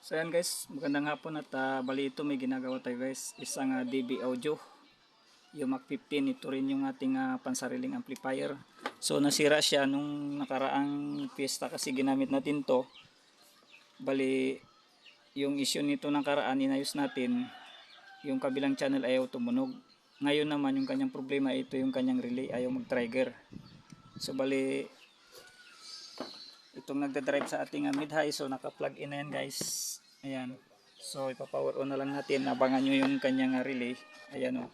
So yan guys, magandang hapon at bali ito may ginagawa tayo guys, isang DB audio, yung Mac 15, ito rin yung ating pansariling amplifier. So nasira siya nung nakaraang fiesta kasi ginamit natin to. Bali yung issue nito nakaraan inayos natin, yung kabilang channel ayaw tumunog. Ngayon naman yung kanyang problema, ito yung kanyang relay ayaw mag-trigger. So bali itong nagda-drive sa ating mid-high, so naka-plug in na yan guys. Ayan. So ipa-power on na lang natin. Abangan nyo yung kanyang relay. Ayan o.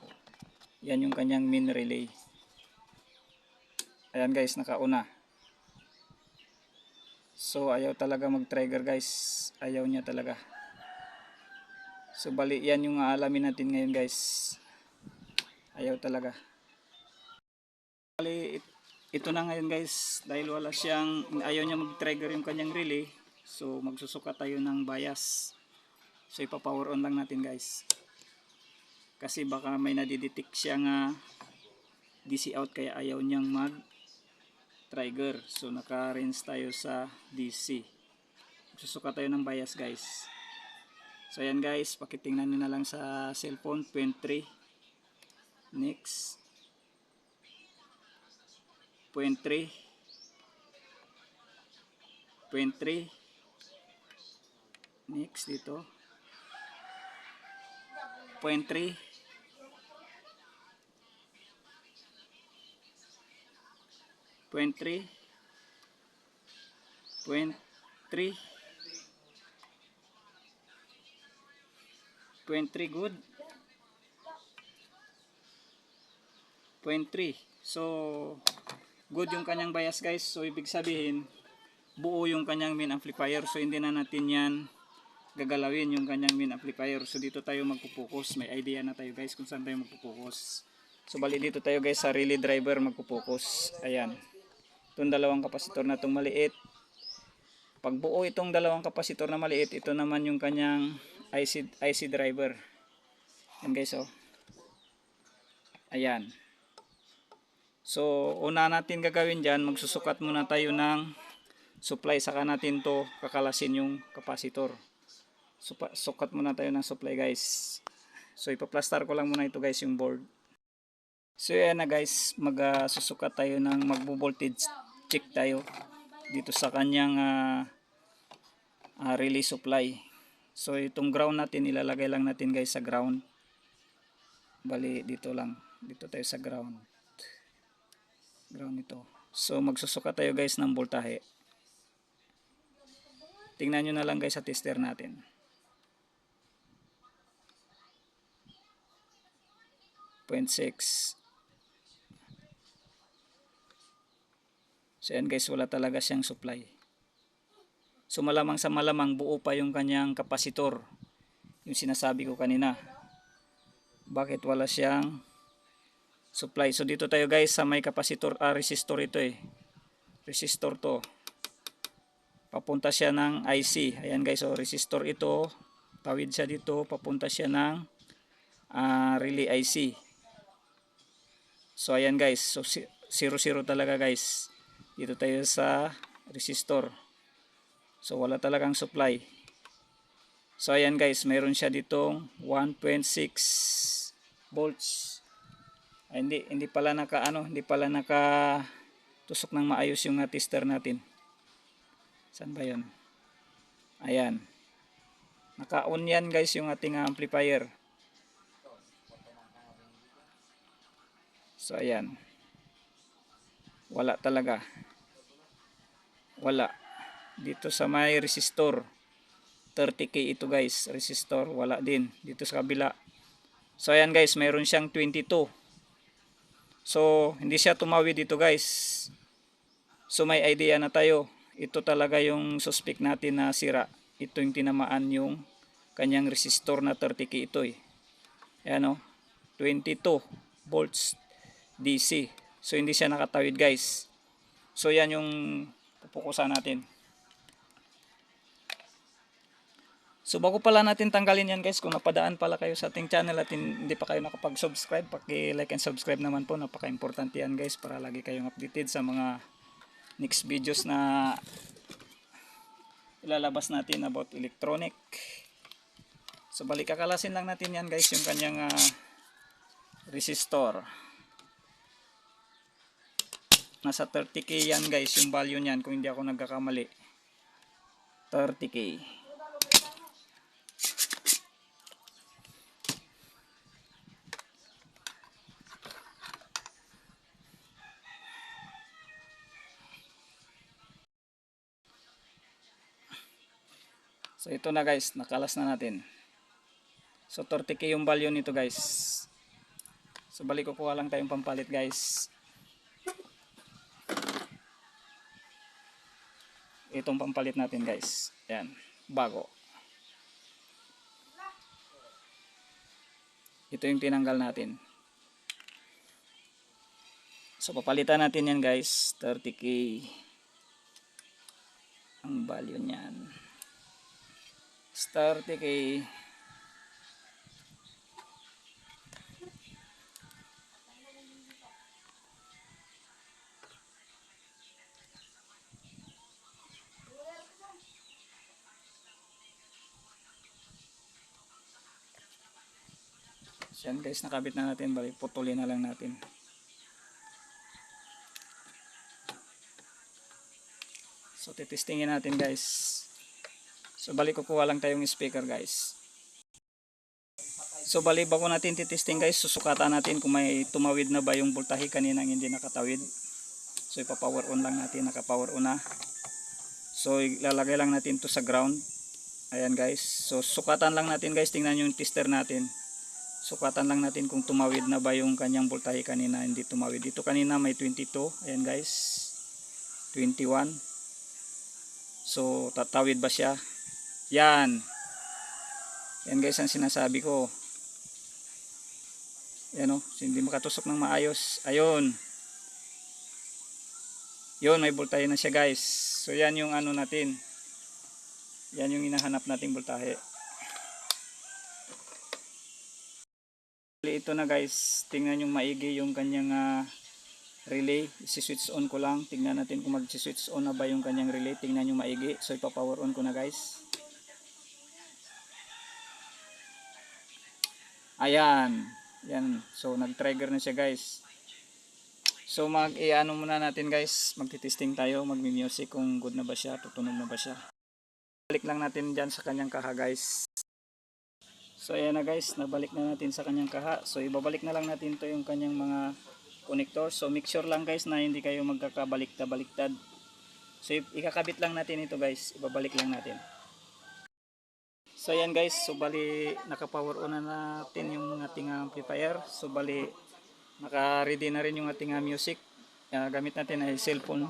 Yan yung kanyang main relay. Ayan guys, naka-una. So ayaw talaga mag-trigger guys. Ayaw niya talaga. So bali yan yung aalamin natin ngayon guys. Ayaw talaga. Bali ito na ngayon guys, dahil wala siyang, ayaw niya mag-trigger yung kanyang relay. So magsusuka tayo ng bias. So ipa-power on lang natin guys. Kasi baka may nadidetect siyang DC out kaya ayaw niyang mag-trigger. So naka-range tayo sa DC. Magsusuka tayo ng bias guys. So ayan guys, pakitingnan niyo na lang sa cellphone, 0.3. Next. 0.3. 0.3. Next dito. 0.3. 0.3. 0.3. 0.3 good. 0.3. So good yung kanyang bias guys. So ibig sabihin buo yung kanyang main amplifier. So hindi na natin yan gagalawin yung kanyang main amplifier. So dito tayo magpo-focus. May idea na tayo guys kung saan tayo magpo-focus. So bali dito tayo guys sa relay driver magpo-focus. Ayan. Itong dalawang kapasitor na itong maliit. Pag buo itong dalawang kapasitor na maliit, ito naman yung kanyang IC driver. Ayan guys oh. Ayan. So una natin gagawin dyan, magsusukat muna tayo ng supply, saka natin to kakalasin yung kapasitor. Sukat muna tayo ng supply guys. So ipaplastar ko lang muna ito guys yung board. So yan na guys, magsusukat tayo ng magbo-voltage check tayo dito sa kanyang relay supply. So itong ground natin ilalagay lang natin guys sa ground. Bali dito lang, dito tayo sa ground ito. So magsusukat tayo guys ng voltahe. Tingnan nyo na lang guys sa tester natin. 0.6. So yan guys, wala talaga siyang supply. So malamang sa malamang buo pa yung kanyang kapasitor, yung sinasabi ko kanina. Bakit wala siyang supply? So dito tayo guys sa may kapasitor, resistor ito eh. Resistor to. Papunta siya ng IC. Ayan guys, so resistor ito. Tawid siya dito, papunta siya ng relay IC. So ayan guys, so 0-0 talaga guys. Dito tayo sa resistor. So wala talagang supply. So ayan guys, mayroon siya ditong 1.6 volts. Ay, hindi pala hindi pala tusok ng maayos yung tester natin. Saan ba 'yon? Ayan. Naka-on yan guys yung ating amplifier. So ayan. Wala talaga. Wala. Dito sa may resistor 30K ito guys, resistor, wala din. Dito sa kabila. So ayan guys, mayroon siyang 22. So, hindi siya tumawid dito guys. So, may idea na tayo. Ito talaga yung suspect natin na sira. Ito yung tinamaan yung kanyang resistor na 30K ito eh. Ayan o. 22 volts DC. So, hindi siya nakatawid guys. So, yan yung pupukusan natin. So bago pala natin tanggalin yan guys, kung napadaan pala kayo sa ating channel at hindi pa kayo nakapag-subscribe, paki-like and subscribe naman po, napaka-importante yan guys para lagi kayong updated sa mga next videos na ilalabas natin about electronic. So balik kakalasin lang natin yan guys, yung kanyang resistor. Nasa 30k yan guys, yung value niyan kung hindi ako nagkakamali. 30k. So ito na guys, nakalas na natin. So 30k yung value nito guys. So balik kukuha lang tayong pampalit guys. Itong pampalit natin guys. Ayan, bago. Ito yung tinanggal natin. So papalitan natin yan guys, 30k ang value niyan. 30k. So yan guys, nakabit na natin, balik putulin na lang natin. So titestingin natin guys. So balik kukuha lang tayong speaker guys. So bali bago natin titesting guys, susukatan natin kung may tumawid na ba yung voltahe kanina hindi nakatawid. So ipa-power on lang natin, naka-power on na. So ilalagay lang natin to sa ground. Ayan guys. So sukatan lang natin guys, tingnan yung tester natin. Sukatan lang natin kung tumawid na ba yung kanyang voltahe kanina, hindi tumawid. Dito kanina may 22, ayan guys. 21. So tatawid ba siya? Yan. Yan guys ang sinasabi ko. Yan o, hindi makatusok ng maayos. Ayun. Yun, may voltahe na siya guys. So yan yung ano natin. Yan yung hinahanap nating voltahe. Ito na guys, tingnan yung maigi yung kanyang relay. I-switch on ko lang. Tingnan natin kung mag-switch on na ba yung kanyang relay. Tingnan yung maigi. So ipa-power on ko na guys. Ayan. Yan. So nag-trigger na siya guys. So mag-i-ano muna natin guys. Magti-testing tayo. Magmi-music kung good na ba siya. Tutunog na ba siya. Balik lang natin dyan sa kanyang kaha guys. So ayan na guys. Nabalik na natin sa kanyang kaha. So ibabalik na lang natin to yung kanyang mga connector. So make sure lang guys na hindi kayo magkakabaliktad. So ikakabit lang natin ito guys. Ibabalik lang natin. So ayan guys, so bali naka-power on na natin yung ating amplifier. So bali naka-ready na rin yung ating music. Gamit natin ay cellphone.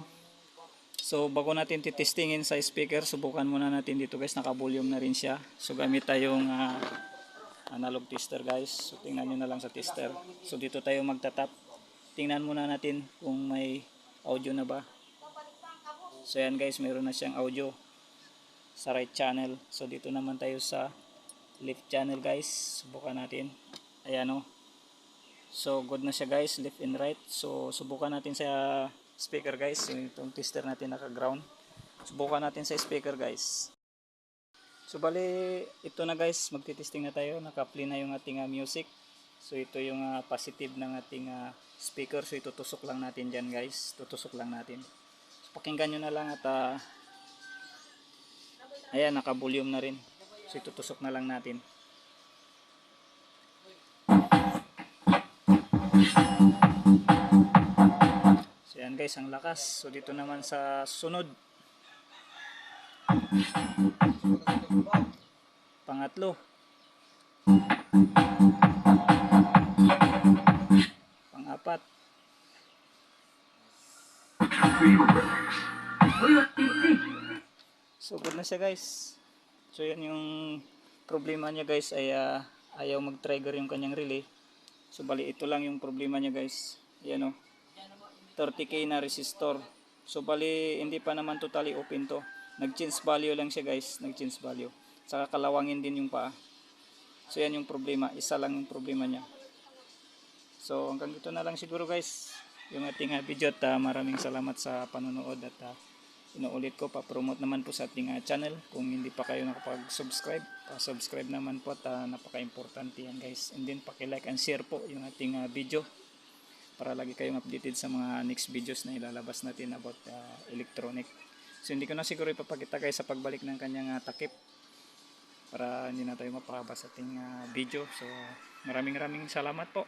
So bago natin titestingin sa speaker, subukan muna natin dito guys, naka-volume na rin siya. So gamit tayong analog tester guys. So tingnan nyo na lang sa tester. So dito tayo magtatap. Tingnan muna natin kung may audio na ba. So ayan guys, meron na siyang audio sa right channel. So dito naman tayo sa left channel guys. Subukan natin. Ayan o. So good na siya guys, left and right. So subukan natin sa speaker guys. Itong tester natin naka-ground. Subukan natin sa speaker guys. So bali ito na guys, magti-testing na tayo. Naka-play na yung ating music. So ito yung positive ng ating speaker. So itutusok lang natin dyan guys. Tutusok lang natin. So pakinggan nyo na lang at ayan, naka-volume na rin. So itutusok na lang natin. So ayan guys, ang lakas. So dito naman sa sunod. Pangatlo. Pang-apat. So good na siya guys. So yan yung problema niya guys ay ayaw mag-trigger yung kanyang relay. So bali ito lang yung problema niya guys. Yan o. 30k na resistor. So bali hindi pa naman totally open to. Nag-change value lang siya guys. Nag-change value. Saka kalawangin din yung paa. So yan yung problema. Isa lang yung problema niya. So hanggang dito na lang siguro guys yung ating video at maraming salamat sa panonood at Inuulit ko, pa-promote naman po sa ating channel. Kung hindi pa kayo nakapag-subscribe, pa-subscribe naman po at napaka-importante yan guys. And then paki-like and share po yung ating video para lagi kayong updated sa mga next videos na ilalabas natin about electronic. So hindi ko na siguro ipapakita guys sa pagbalik ng kanyang takip para hindi na tayo mapahaba sa ating video. So maraming salamat po.